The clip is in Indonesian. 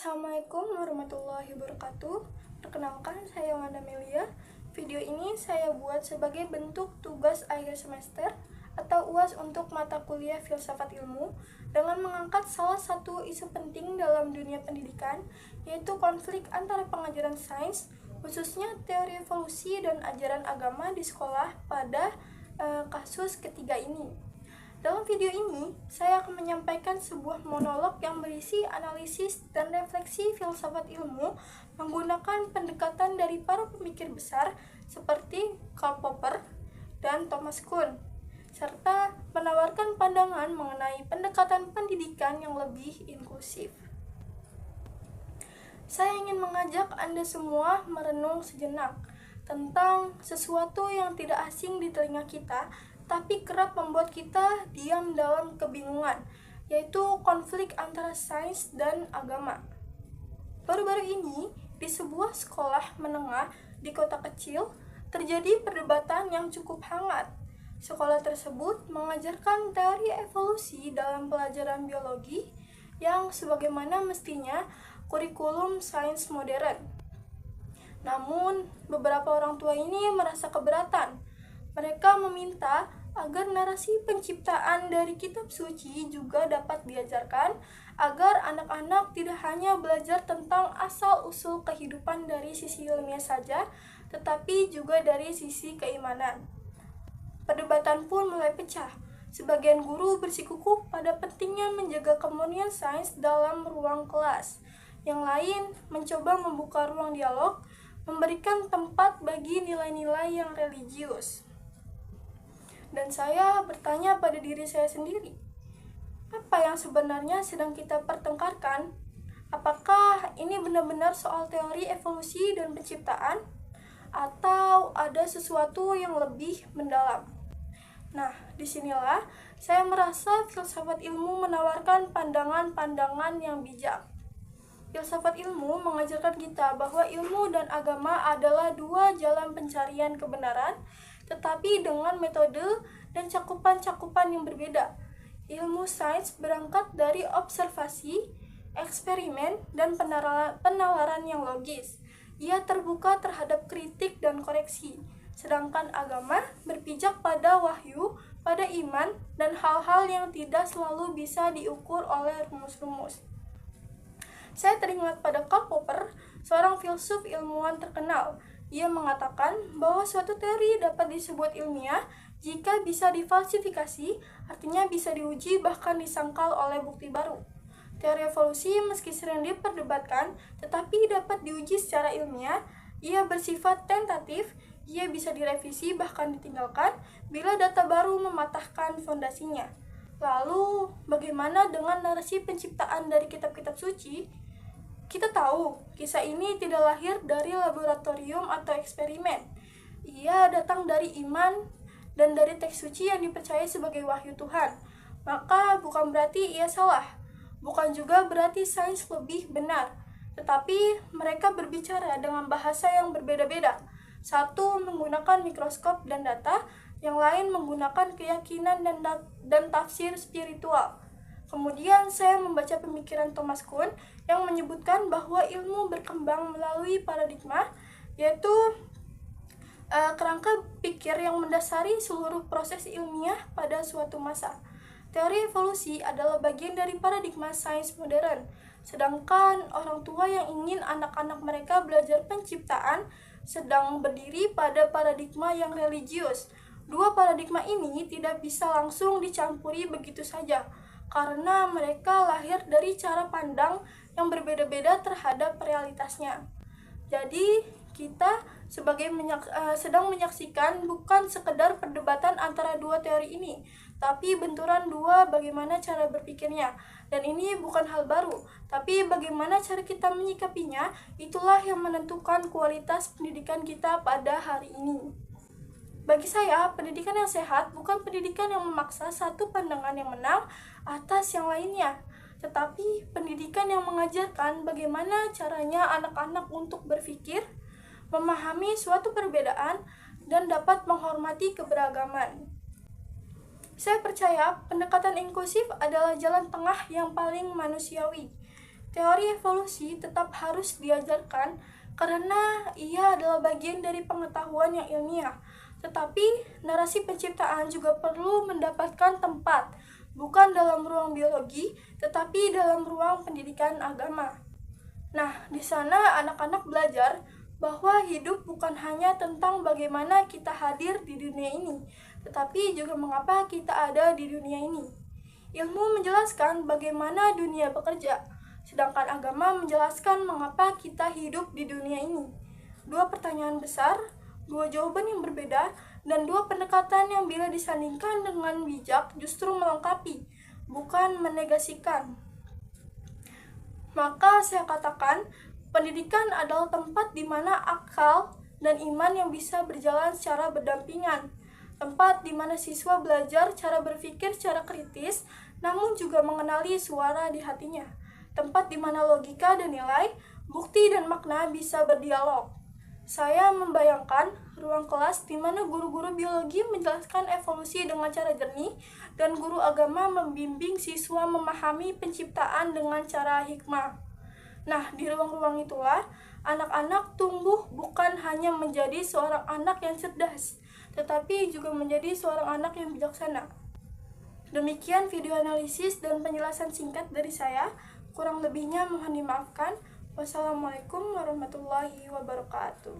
Assalamualaikum warahmatullahi wabarakatuh. Perkenalkan, saya Wanda Melia. Video ini saya buat sebagai bentuk tugas akhir semester atau UAS untuk mata kuliah Filsafat Ilmu dengan mengangkat salah satu isu penting dalam dunia pendidikan, yaitu konflik antara pengajaran sains, khususnya teori evolusi dan ajaran agama di sekolah pada kasus ketiga ini. Dalam video ini, saya akan menyampaikan sebuah monolog yang berisi analisis dan refleksi filsafat ilmu menggunakan pendekatan dari para pemikir besar seperti Karl Popper dan Thomas Kuhn, serta menawarkan pandangan mengenai pendekatan pendidikan yang lebih inklusif. Saya ingin mengajak Anda semua merenung sejenak tentang sesuatu yang tidak asing di telinga kita, tapi kerap membuat kita diam dalam kebingungan, yaitu konflik antara sains dan agama. Baru-baru ini, di sebuah sekolah menengah di kota kecil, terjadi perdebatan yang cukup hangat. Sekolah tersebut mengajarkan teori evolusi dalam pelajaran biologi yang sebagaimana mestinya kurikulum sains modern. Namun, beberapa orang tua ini merasa keberatan. Mereka meminta agar narasi penciptaan dari kitab suci juga dapat diajarkan, agar anak-anak tidak hanya belajar tentang asal-usul kehidupan dari sisi ilmiah saja, tetapi juga dari sisi keimanan. Perdebatan pun mulai pecah. Sebagian guru bersikukuh pada pentingnya menjaga kemurnian sains dalam ruang kelas. Yang lain mencoba membuka ruang dialog, memberikan tempat bagi nilai-nilai yang religius. Dan saya bertanya pada diri saya sendiri, apa yang sebenarnya sedang kita pertengkarkan? Apakah ini benar-benar soal teori evolusi dan penciptaan? Atau ada sesuatu yang lebih mendalam? Nah, disinilah saya merasa filsafat ilmu menawarkan pandangan-pandangan yang bijak. Filsafat ilmu mengajarkan kita bahwa ilmu dan agama adalah dua jalan pencarian kebenaran, tetapi dengan metode dan cakupan-cakupan yang berbeda. Ilmu sains berangkat dari observasi, eksperimen, dan penalaran yang logis. Ia terbuka terhadap kritik dan koreksi, sedangkan agama berpijak pada wahyu, pada iman, dan hal-hal yang tidak selalu bisa diukur oleh rumus-rumus. Saya teringat pada Karl Popper, seorang filsuf ilmuwan terkenal. Ia mengatakan bahwa suatu teori dapat disebut ilmiah jika bisa difalsifikasi, artinya bisa diuji bahkan disangkal oleh bukti baru. Teori evolusi meski sering diperdebatkan, tetapi dapat diuji secara ilmiah. Ia bersifat tentatif, ia bisa direvisi bahkan ditinggalkan bila data baru mematahkan fondasinya. Lalu, bagaimana dengan narasi penciptaan dari kitab-kitab suci? Kita tahu, kisah ini tidak lahir dari laboratorium atau eksperimen. Ia datang dari iman dan dari teks suci yang dipercaya sebagai wahyu Tuhan. Maka bukan berarti ia salah, bukan juga berarti sains lebih benar. Tetapi mereka berbicara dengan bahasa yang berbeda-beda. Satu menggunakan mikroskop dan data, yang lain menggunakan keyakinan dan tafsir spiritual. Kemudian saya membaca pemikiran Thomas Kuhn yang menyebutkan bahwa ilmu berkembang melalui paradigma, yaitu kerangka pikir yang mendasari seluruh proses ilmiah pada suatu masa. Teori evolusi adalah bagian dari paradigma sains modern, sedangkan orang tua yang ingin anak-anak mereka belajar penciptaan sedang berdiri pada paradigma yang religius. Dua paradigma ini tidak bisa langsung dicampuri begitu saja, karena mereka lahir dari cara pandang yang berbeda-beda terhadap realitasnya. Jadi, kita sedang menyaksikan bukan sekedar perdebatan antara dua teori ini, tapi benturan dua bagaimana cara berpikirnya. Dan ini bukan hal baru, tapi bagaimana cara kita menyikapinya, itulah yang menentukan kualitas pendidikan kita pada hari ini. Bagi saya, pendidikan yang sehat bukan pendidikan yang memaksa satu pandangan yang menang atas yang lainnya, tetapi pendidikan yang mengajarkan bagaimana caranya anak-anak untuk berpikir, memahami suatu perbedaan, dan dapat menghormati keberagaman. Saya percaya pendekatan inklusif adalah jalan tengah yang paling manusiawi. Teori evolusi tetap harus diajarkan karena ia adalah bagian dari pengetahuan yang ilmiah. Tetapi narasi penciptaan juga perlu mendapatkan tempat, bukan dalam ruang biologi, tetapi dalam ruang pendidikan agama. Nah, di sana anak-anak belajar bahwa hidup bukan hanya tentang bagaimana kita hadir di dunia ini, tetapi juga mengapa kita ada di dunia ini. Ilmu menjelaskan bagaimana dunia bekerja, sedangkan agama menjelaskan mengapa kita hidup di dunia ini. Dua pertanyaan besar, dua jawaban yang berbeda, dan dua pendekatan yang bila disandingkan dengan bijak justru melengkapi, bukan menegasikan. Maka saya katakan, pendidikan adalah tempat di mana akal dan iman yang bisa berjalan secara berdampingan. Tempat di mana siswa belajar cara berpikir secara kritis, namun juga mengenali suara di hatinya. Tempat di mana logika dan nilai, bukti dan makna bisa berdialog. Saya membayangkan ruang kelas di mana guru-guru biologi menjelaskan evolusi dengan cara jernih dan guru agama membimbing siswa memahami penciptaan dengan cara hikmah. Nah, di ruang-ruang itulah anak-anak tumbuh bukan hanya menjadi seorang anak yang cerdas, tetapi juga menjadi seorang anak yang bijaksana. Demikian video analisis dan penjelasan singkat dari saya. Kurang lebihnya mohon dimaafkan. Wassalamualaikum warahmatullahi wabarakatuh.